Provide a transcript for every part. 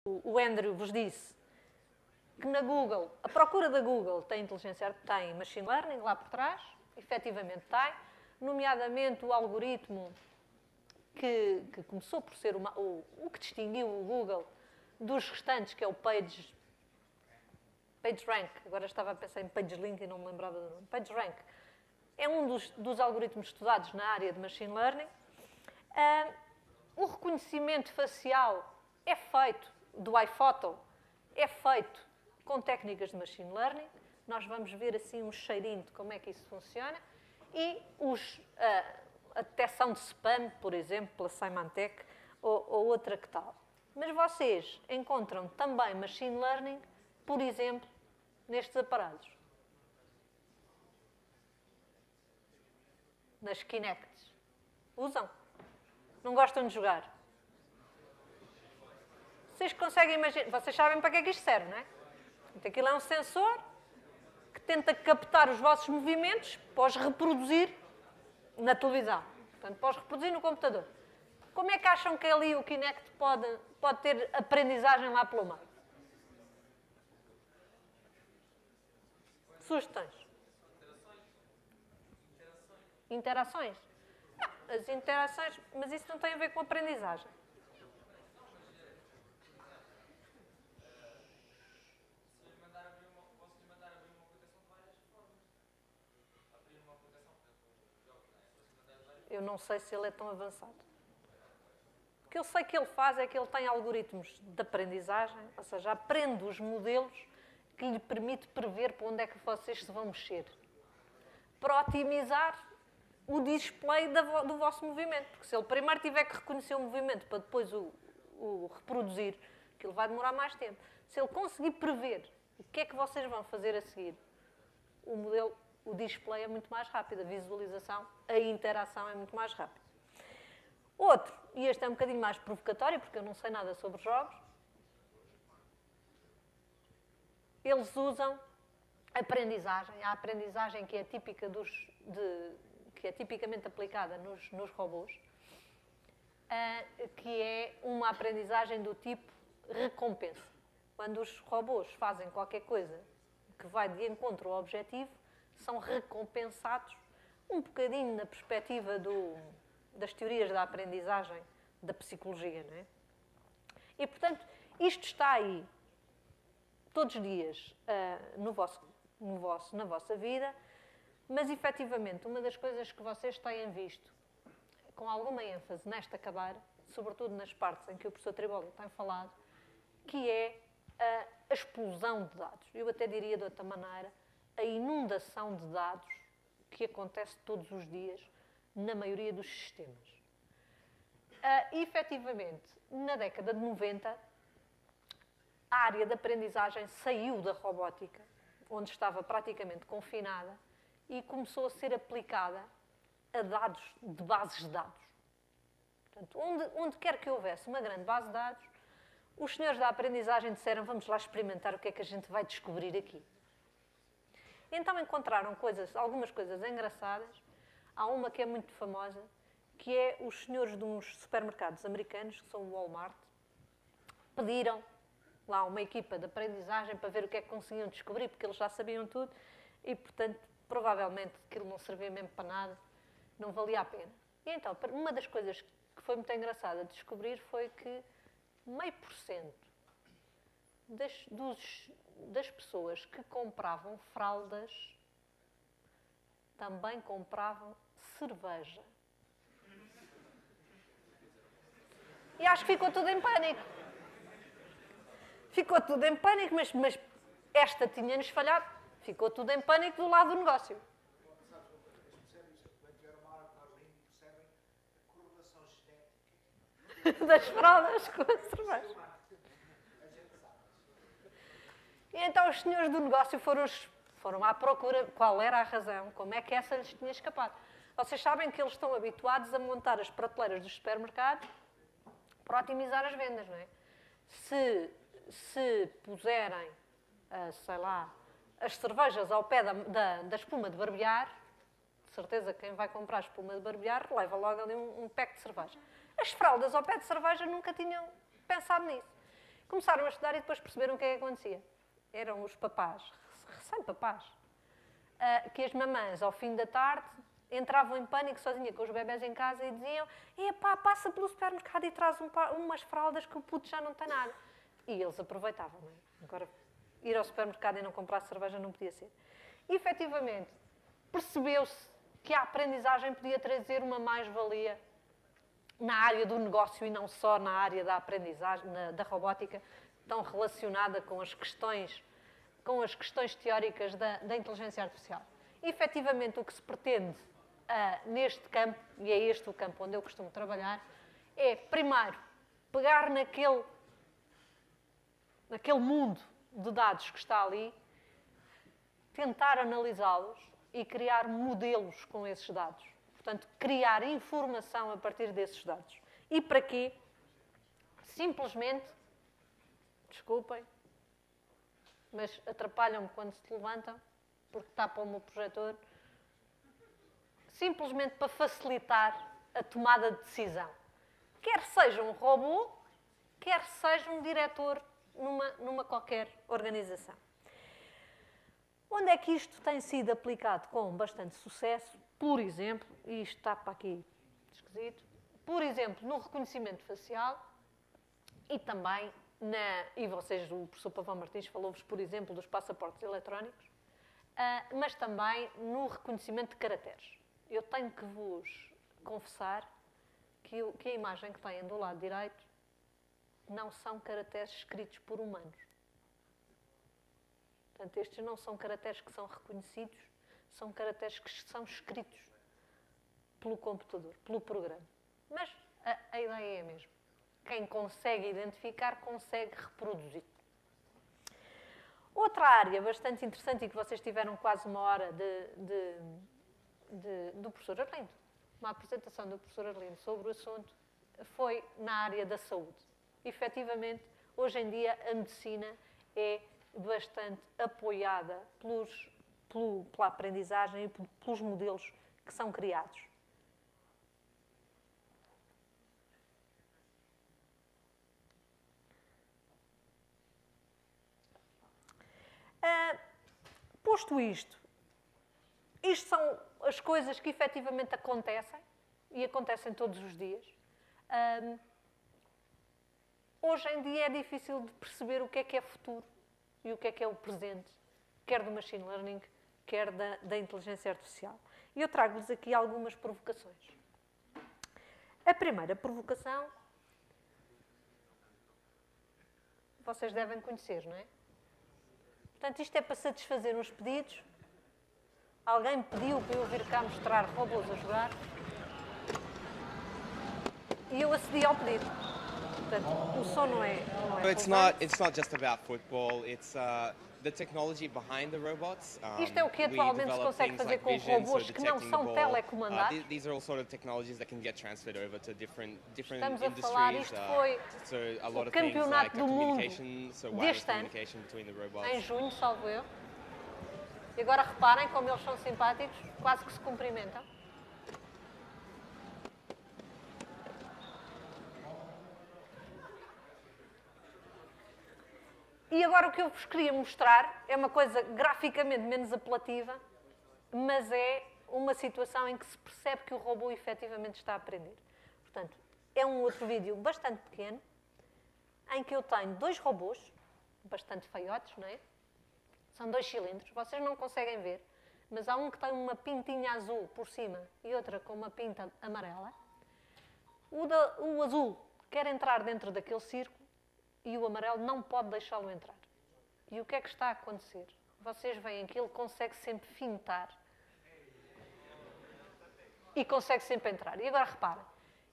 o Andrew vos disse que na Google, a procura da Google tem inteligência, tem machine learning lá por trás, efetivamente tem, nomeadamente o algoritmo que começou por ser o que distinguiu o Google dos restantes, que é o PageRank. Agora estava a pensar em PageLink e não me lembrava do nome. PageRank é um dos algoritmos estudados na área de machine learning. O reconhecimento facial é feito, do iPhoto, é feito com técnicas de machine learning. Nós vamos ver assim um cheirinho de como é que isso funciona. E a detecção de spam, por exemplo, pela Symantec ou outra que tal. Mas vocês encontram também machine learning, por exemplo, nestes aparatos. Nas Kinects. Usam? Não gostam de jogar? Vocês conseguem imaginar? Vocês sabem para que é que isto serve, não é? Então, aquilo é um sensor que tenta captar os vossos movimentos para os reproduzir na televisão. Portanto, para os reproduzir no computador. Como é que acham que ali o Kinect pode ter aprendizagem lá pelo meio? Sugestões? Interações? Não, as interações, mas isso não tem a ver com aprendizagem. Eu não sei se ele é tão avançado. O que eu sei que ele faz é que ele tem algoritmos de aprendizagem, ou seja, aprende os modelos que lhe permite prever para onde é que vocês se vão mexer. Para otimizar o display do vosso movimento. Porque se ele primeiro tiver que reconhecer o movimento para depois o reproduzir, aquilo vai demorar mais tempo. Se ele conseguir prever o que é que vocês vão fazer a seguir, o display é muito mais rápido, a visualização, a interação é muito mais rápida. Outro, e este é um bocadinho mais provocatório, porque eu não sei nada sobre jogos, eles usam aprendizagem, a aprendizagem que é típica que é tipicamente aplicada nos robôs, que é uma aprendizagem do tipo recompensa. Quando os robôs fazem qualquer coisa que vai de encontro ao objetivo, são recompensados um bocadinho na perspectiva das teorias da aprendizagem da psicologia, não é? E, portanto, isto está aí todos os dias na vossa vida, mas, efetivamente, uma das coisas que vocês têm visto com alguma ênfase nesta cadeira, sobretudo nas partes em que o professor Triboli tem falado, que é a explosão de dados. Eu até diria de outra maneira, a inundação de dados que acontece todos os dias na maioria dos sistemas. E, efetivamente, na década de 90, a área de aprendizagem saiu da robótica, onde estava praticamente confinada, e começou a ser aplicada a dados de bases de dados. Portanto, onde quer que houvesse uma grande base de dados, os senhores da aprendizagem disseram: vamos lá experimentar o que é que a gente vai descobrir aqui. Então encontraram algumas coisas engraçadas. Há uma que é muito famosa, que é os senhores de uns supermercados americanos, que são o Walmart, pediram lá uma equipa de aprendizagem para ver o que é que conseguiam descobrir, porque eles já sabiam tudo e, portanto, provavelmente aquilo não servia mesmo para nada, não valia a pena. E então, uma das coisas que foi muito engraçada de descobrir foi que 0,5% das pessoas que compravam fraldas também compravam cerveja. E acho que ficou tudo em pânico. Ficou tudo em pânico, mas esta tinha-nos falhado. Ficou tudo em pânico do lado do negócio. Das fraldas com a cerveja. E então os senhores do negócio foram à procura qual era a razão, como é que essa lhes tinha escapado. Vocês sabem que eles estão habituados a montar as prateleiras dos supermercados para otimizar as vendas, não é? Se puserem, sei lá, as cervejas ao pé da espuma de barbear, de certeza que quem vai comprar espuma de barbear leva logo ali um pack de cerveja. As fraldas ao pé de cerveja nunca tinham pensado nisso. Começaram a estudar e depois perceberam o que é que acontecia. Eram os papás, recém-papás, que as mamães, ao fim da tarde, entravam em pânico sozinha com os bebés em casa e diziam: epá, passa pelo supermercado e traz umas fraldas que o puto já não tem nada. E eles aproveitavam, não é? Agora, ir ao supermercado e não comprar cerveja não podia ser. E, efetivamente, percebeu-se que a aprendizagem podia trazer uma mais-valia na área do negócio e não só na área da aprendizagem, da robótica, tão relacionada com as questões teóricas da inteligência artificial. E, efetivamente, o que se pretende neste campo, e é este o campo onde eu costumo trabalhar, é, primeiro, pegar naquele mundo de dados que está ali, tentar analisá-los e criar modelos com esses dados. Portanto, criar informação a partir desses dados. E para quê? Simplesmente, desculpem, mas atrapalham-me quando se levantam, porque tapam o meu projetor, simplesmente para facilitar a tomada de decisão. Quer seja um robô, quer seja um diretor numa qualquer organização. Onde é que isto tem sido aplicado com bastante sucesso? Por exemplo, e isto está para aqui esquisito, por exemplo, no reconhecimento facial e também e vocês, o professor Pavão Martins falou-vos, por exemplo, dos passaportes eletrónicos, mas também no reconhecimento de caracteres. Eu tenho que vos confessar que a imagem que têm do lado direito não são caracteres escritos por humanos. Portanto, estes não são caracteres que são reconhecidos, são caracteres que são escritos pelo computador, pelo programa. Mas a ideia é a mesma. Quem consegue identificar, consegue reproduzir. Outra área bastante interessante e que vocês tiveram quase uma hora do professor Arlindo, uma apresentação do professor Arlindo sobre o assunto, foi na área da saúde. Efetivamente, hoje em dia, a medicina é bastante apoiada pela aprendizagem e pelos modelos que são criados. Posto isto são as coisas que efetivamente acontecem e acontecem todos os dias. Hoje em dia é difícil de perceber o que é futuro e o que é o presente, quer do machine learning, quer da inteligência artificial. E eu trago-vos aqui algumas provocações. A primeira provocação, vocês devem conhecer, não é? Portanto, isto é para satisfazer uns pedidos. Alguém me pediu para eu vir cá mostrar robôs a jogar. E eu acedi ao pedido. Portanto, o som não é It's not just about football. It's the technology behind the robots. Isto é o que atualmente se consegue fazer com robôs que não são telecomandados. These are all sort of technologies that can get transferred over to different Estamos a industries. falar, isto foi So a lot o of things campeonato like do mundo communication, so wireless deste ano, communication between the robots. em junho, salvo eu. E agora reparem como eles são simpáticos, quase que se cumprimentam. E agora o que eu vos queria mostrar é uma coisa graficamente menos apelativa, mas é uma situação em que se percebe que o robô efetivamente está a aprender. Portanto, é um outro vídeo bastante pequeno, em que eu tenho dois robôs, bastante feiotes, não é? São dois cilindros, vocês não conseguem ver, mas há um que tem uma pintinha azul por cima e outra com uma pinta amarela. O azul quer entrar dentro daquele círculo e o amarelo não pode deixá-lo entrar. E o que é que está a acontecer? Vocês veem que ele consegue sempre fintar e consegue sempre entrar. E agora reparem,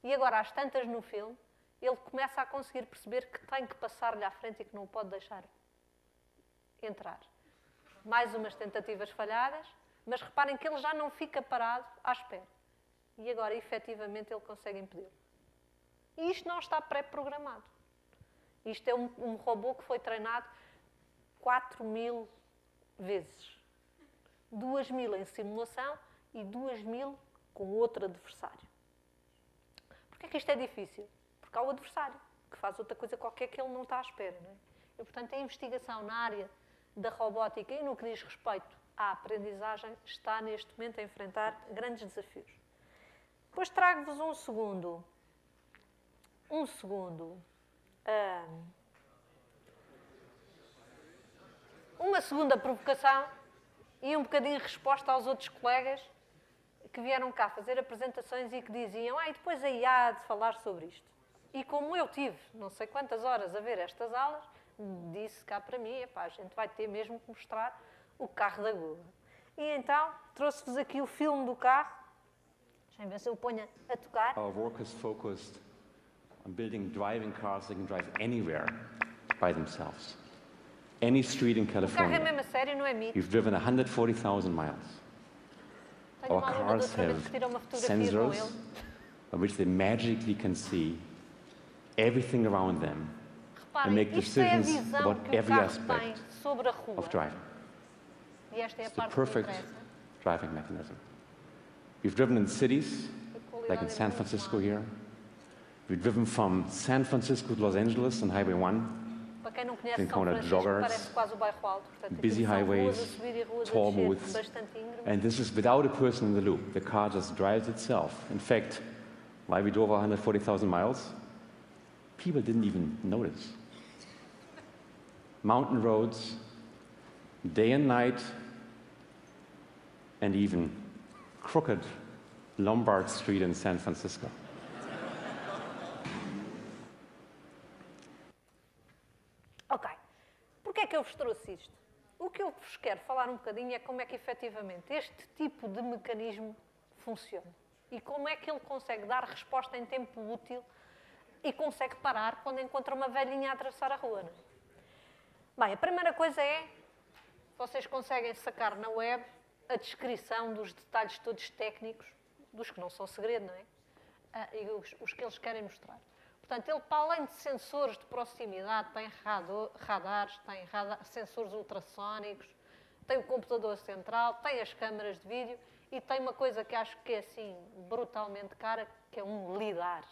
e agora às tantas no filme, ele começa a conseguir perceber que tem que passar-lhe à frente e que não o pode deixar entrar. Mais umas tentativas falhadas, mas reparem que ele já não fica parado à espera. E agora, efetivamente, ele consegue impedi-lo. E isto não está pré-programado. Isto é um robô que foi treinado 4.000 vezes. 2.000 em simulação e 2.000 com outro adversário. Porquê é que isto é difícil? Porque há o adversário. que faz outra coisa qualquer que ele não está à espera. Não é? E, portanto, a investigação na área da robótica e no que diz respeito à aprendizagem está neste momento a enfrentar grandes desafios. Depois trago-vos uma segunda provocação e um bocadinho resposta aos outros colegas que vieram cá fazer apresentações e que diziam e depois a IA há de falar sobre isto. E como eu tive não sei quantas horas a ver estas aulas, disse cá para mim, a gente vai ter mesmo que mostrar o carro da Google. E então trouxe-vos aqui o filme do carro. Deixem ver se eu ponho a tocar. Our work is focused on building driving cars that can drive anywhere by themselves. Any street in O carro é California. mesmo a sério, não é mito. You've driven 140,000 miles. Tenho Our uma aluna cars de doutoramento have que tirou uma fotografia com sensors ele. by which they magically can see everything around them and make Reparem, isto é a decisions visão about que o every carro tem aspect sobre a rua. of driving. E esta é a It's the parte que me perfect interessa. driving mechanism. We've driven in cities A qualidade like in é San muito Francisco má. here. We've driven from San Francisco to Los Angeles on Highway 1. Para quem não conhece Tem São corner Francisco, joggers, parece quase o bairro alto. Portanto, busy aquilo são highways, ruas a subir e ruas tall a descer, booths, bastante íngreme. and this is without a person in the loop. The car just drives itself. In fact, while we drove 140,000 miles, people didn't even notice. Mountain roads, day and night, and even crooked Lombard Street in San Francisco. Ok. Porquê é que eu vos trouxe isto? O que eu vos quero falar um bocadinho é como é que efetivamente este tipo de mecanismo funciona. E como é que ele consegue dar resposta em tempo útil e consegue parar quando encontra uma velhinha a atravessar a rua. Não é? Bem, a primeira coisa é, vocês conseguem sacar na web a descrição dos detalhes todos técnicos, dos que não são segredo, não é? E os que eles querem mostrar. Portanto, ele, para além de sensores de proximidade, tem radares, tem sensores ultrassónicos, tem o computador central, tem as câmaras de vídeo e tem uma coisa que acho que é assim brutalmente cara, que é um lidar,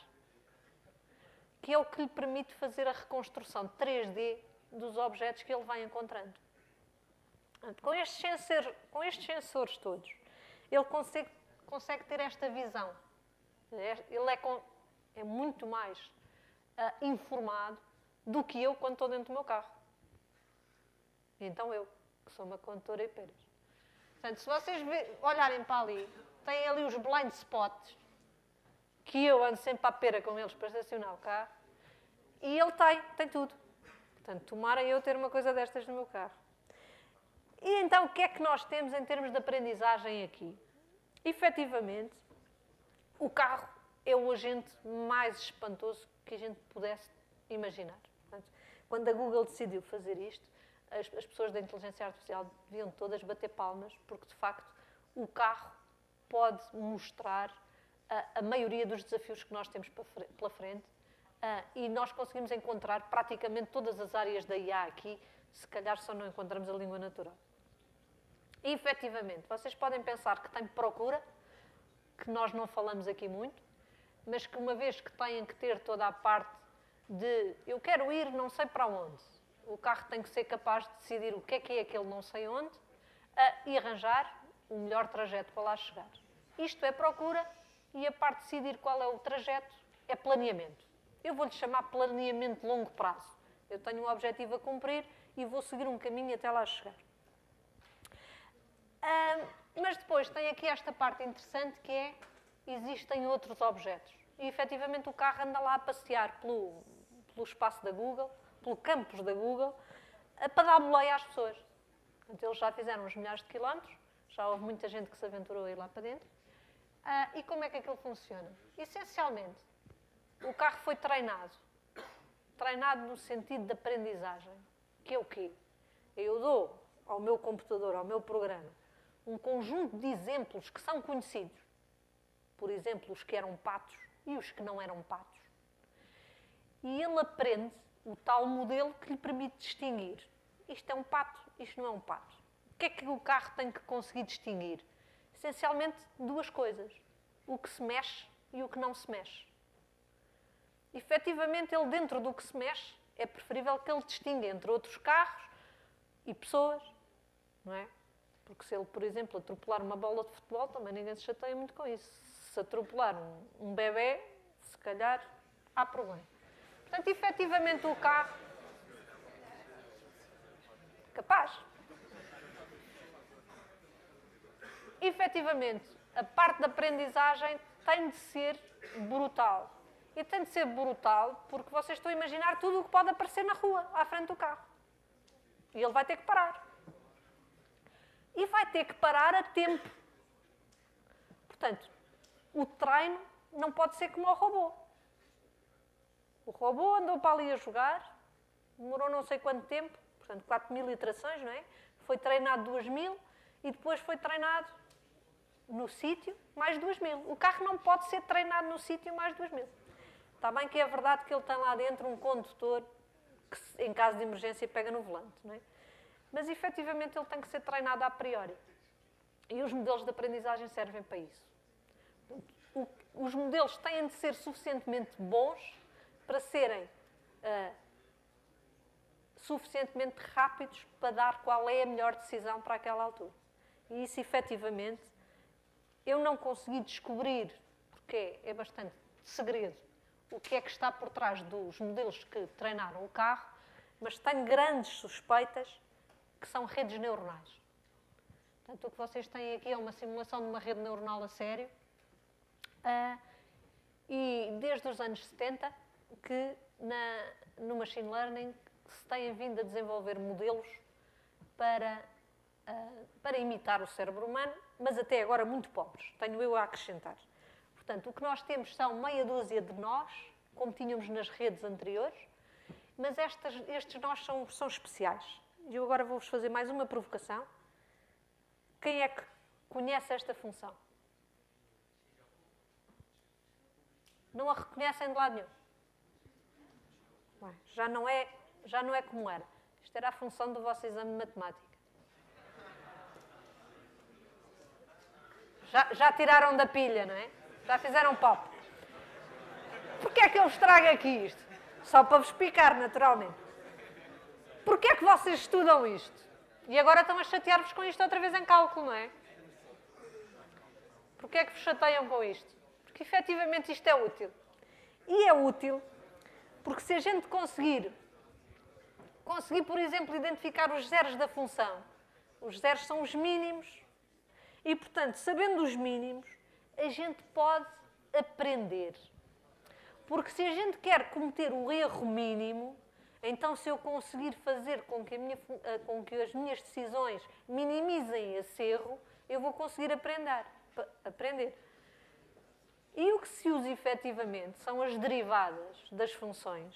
que é o que lhe permite fazer a reconstrução 3D dos objetos que ele vai encontrando. Com estes sensores todos, ele consegue ter esta visão. Ele é muito mais informado do que eu quando estou dentro do meu carro. Então eu, que sou uma condutora e peras. Portanto, se vocês olharem para ali, tem ali os blind spots, que eu ando sempre à pera com eles para estacionar o carro, e ele tem tudo. Portanto, tomara eu ter uma coisa destas no meu carro. E então, o que é que nós temos em termos de aprendizagem aqui? Efetivamente, o carro é o agente mais espantoso que a gente pudesse imaginar. Portanto, quando a Google decidiu fazer isto, as pessoas da inteligência artificial deviam todas bater palmas, porque, de facto, o carro pode mostrar a maioria dos desafios que nós temos pela frente e nós conseguimos encontrar praticamente todas as áreas da IA aqui, se calhar só não encontramos a língua natural. E, efetivamente, vocês podem pensar que tem procura, que nós não falamos aqui muito, mas que uma vez que têm que ter toda a parte de eu quero ir não sei para onde, o carro tem que ser capaz de decidir o que é aquele não sei onde e arranjar o melhor trajeto para lá chegar. Isto é procura e a parte de decidir qual é o trajeto é planeamento. Eu vou-lhe chamar planeamento de longo prazo. Eu tenho um objetivo a cumprir e vou seguir um caminho até lá chegar. Mas depois tem aqui esta parte interessante que é, existem outros objetos. E, efetivamente, o carro anda lá a passear pelo espaço da Google, pelo campus da Google, para dar boleia às pessoas. Portanto, eles já fizeram uns milhares de quilómetros, já houve muita gente que se aventurou a ir lá para dentro. E como é que aquilo funciona? Essencialmente, o carro foi treinado no sentido de aprendizagem, que é o quê? Eu dou ao meu computador, ao meu programa, um conjunto de exemplos que são conhecidos. Por exemplo, os que eram patos e os que não eram patos. E ele aprende o tal modelo que lhe permite distinguir. Isto é um pato, isto não é um pato. O que é que o carro tem que conseguir distinguir? Essencialmente duas coisas. O que se mexe e o que não se mexe. efetivamente, ele dentro do que se mexe, é preferível que ele distinga entre outros carros e pessoas, não é? Porque se ele, por exemplo, atropelar uma bola de futebol, também ninguém se chateia muito com isso. Se atropelar um bebê, se calhar há problema. Portanto, efetivamente, o carro... Capaz. Efetivamente, a parte da aprendizagem tem de ser brutal. E tem de ser brutal porque vocês estão a imaginar tudo o que pode aparecer na rua, à frente do carro. E ele vai ter que parar. E vai ter que parar a tempo. Portanto, o treino não pode ser como o robô. O robô andou para ali a jogar, demorou não sei quanto tempo, portanto 4.000 iterações, não é? Foi treinado 2.000 e depois foi treinado no sítio mais 2.000. O carro não pode ser treinado no sítio mais 2.000. Está bem que é verdade que ele tem lá dentro um condutor que, em caso de emergência, pega no volante, não é? Mas, efetivamente, ele tem que ser treinado a priori. E os modelos de aprendizagem servem para isso. Os modelos têm de ser suficientemente bons para serem suficientemente rápidos para dar qual é a melhor decisão para aquela altura. E isso, efetivamente, eu não consegui descobrir, porque é bastante segredo, o que é que está por trás dos modelos que treinaram o carro, mas tenho grandes suspeitas que são redes neuronais. Portanto, o que vocês têm aqui é uma simulação de uma rede neuronal a sério. E desde os anos 70 que no Machine Learning se têm vindo a desenvolver modelos para imitar o cérebro humano, mas até agora muito pobres, tenho eu a acrescentar. Portanto, o que nós temos são meia dúzia de nós, como tínhamos nas redes anteriores, mas estes nós são especiais. E eu agora vou-vos fazer mais uma provocação. Quem é que conhece esta função? Não a reconhecem de lado nenhum. Bem, já não é como era. Isto era a função do vosso exame de matemática. Já tiraram da pilha, não é? Já fizeram pop. Porquê é que eu vos trago aqui isto? Só para vos picar, naturalmente. Porquê é que vocês estudam isto? E agora estão a chatear-vos com isto outra vez em cálculo, não é? Porquê é que vos chateiam com isto? Porque, efetivamente, isto é útil. E é útil porque se a gente conseguir, por exemplo, identificar os zeros da função, os zeros são os mínimos, e, portanto, sabendo os mínimos, a gente pode aprender. Porque se a gente quer cometer o erro mínimo, então se eu conseguir fazer com que as minhas decisões minimizem esse erro, eu vou conseguir aprender. E o que se usa efetivamente são as derivadas das funções.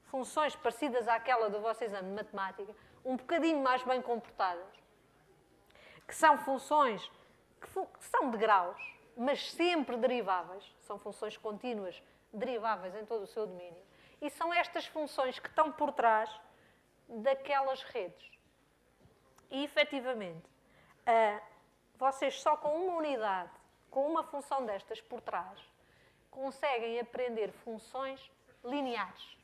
Funções parecidas àquela do vosso exame de matemática, um bocadinho mais bem comportadas, que são funções que são de graus, mas sempre deriváveis. São funções contínuas, deriváveis em todo o seu domínio. E são estas funções que estão por trás daquelas redes. E, efetivamente, vocês só com uma unidade, com uma função destas por trás, conseguem aprender funções lineares.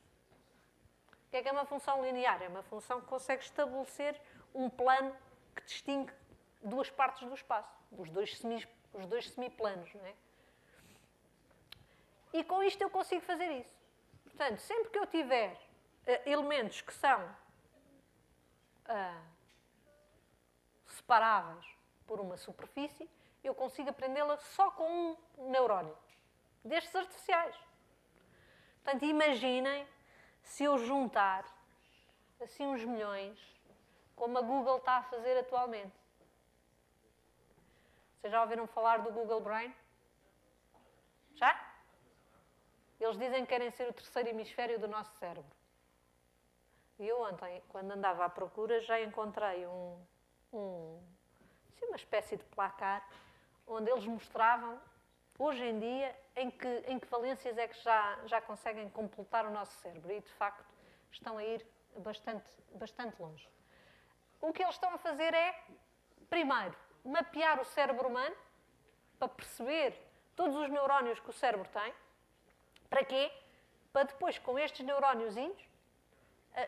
O que é uma função linear? É uma função que consegue estabelecer um plano que distingue duas partes do espaço, os dois semiplanos, não é? E com isto eu consigo fazer isso. Portanto, sempre que eu tiver elementos que são separáveis por uma superfície, eu consigo aprendê-la só com um neurónio, destes artificiais. Portanto, imaginem se eu juntar assim uns milhões, como a Google está a fazer atualmente. Vocês já ouviram falar do Google Brain? Já? Eles dizem que querem ser o terceiro hemisfério do nosso cérebro. E eu ontem, quando andava à procura, já encontrei uma espécie de placar onde eles mostravam, hoje em dia, em que valências é que já conseguem completar o nosso cérebro. E, de facto, estão a ir bastante longe. O que eles estão a fazer é, primeiro, mapear o cérebro humano para perceber todos os neurónios que o cérebro tem. Para quê? para depois, com estes neuróniozinhos,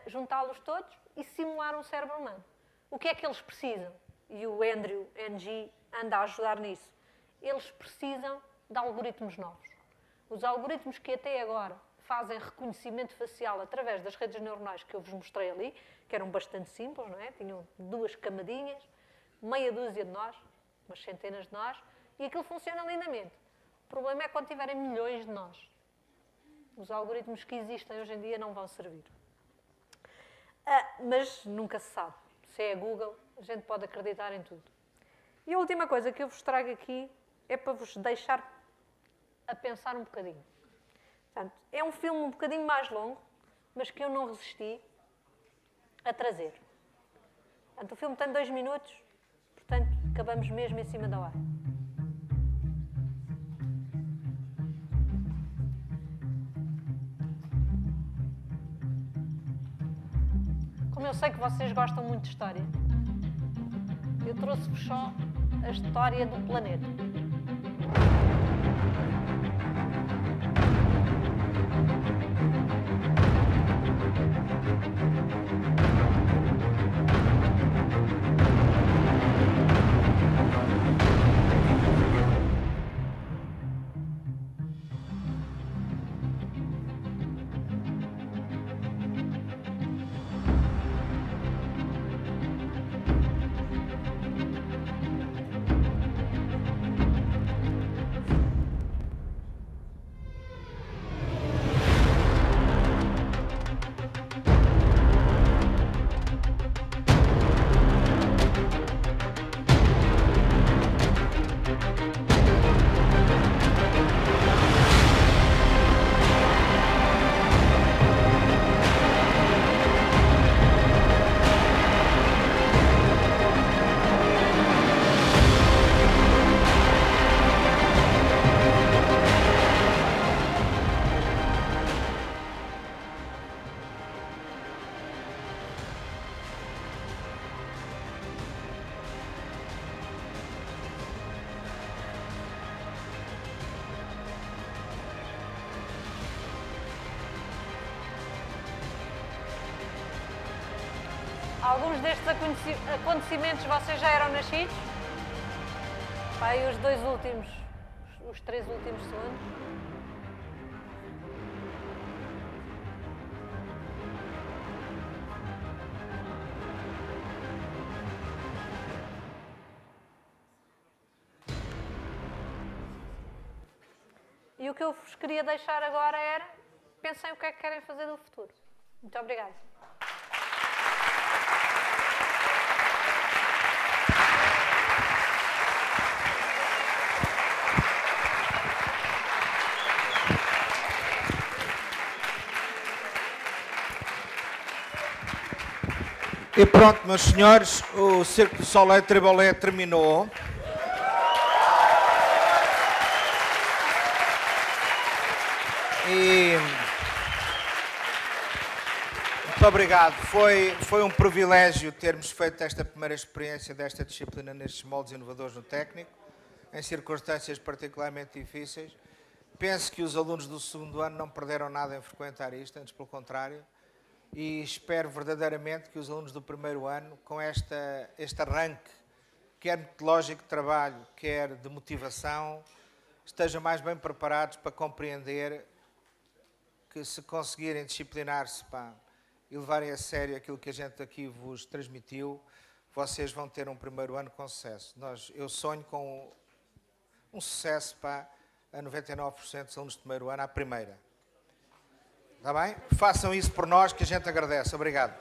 juntá-los todos e simular um cérebro humano. O que é que eles precisam? E o Andrew Ng anda a ajudar nisso. Eles precisam de algoritmos novos. Os algoritmos que até agora fazem reconhecimento facial através das redes neuronais que eu vos mostrei ali, que eram bastante simples, não é? Tinham 2 camadinhas, meia dúzia de nós, umas centenas de nós, e aquilo funciona lindamente. O problema é quando tiverem milhões de nós. Os algoritmos que existem hoje em dia não vão servir. Mas nunca se sabe. Se é a Google, a gente pode acreditar em tudo. E a última coisa que eu vos trago aqui é para vos deixar a pensar um bocadinho. Portanto, é um filme um bocadinho mais longo, mas que eu não resisti a trazer. Portanto, o filme tem 2 minutos, portanto, acabamos mesmo em cima da hora. Como eu sei que vocês gostam muito de história, eu trouxe-vos só a história do planeta. Alguns destes acontecimentos vocês já eram nascidos? Pá, e os 2 últimos, os 3 últimos segundos? E o que eu vos queria deixar agora era, pensem o que é que querem fazer no futuro. Muito obrigada. E pronto, meus senhores, o Cirque du Soleil Tribolé terminou. E muito obrigado. Foi um privilégio termos feito esta primeira experiência desta disciplina nestes moldes inovadores no técnico, em circunstâncias particularmente difíceis. Penso que os alunos do 2º ano não perderam nada em frequentar isto, antes pelo contrário. E espero verdadeiramente que os alunos do 1º ano, com este arranque, quer metodológico de trabalho, quer de motivação, estejam mais bem preparados para compreender que, se conseguirem disciplinar-se e levarem a sério aquilo que a gente aqui vos transmitiu, vocês vão ter um 1º ano com sucesso. Eu sonho com um sucesso a 99% dos alunos do 1º ano à primeira. Está bem? Façam isso por nós, que a gente agradece. Obrigado.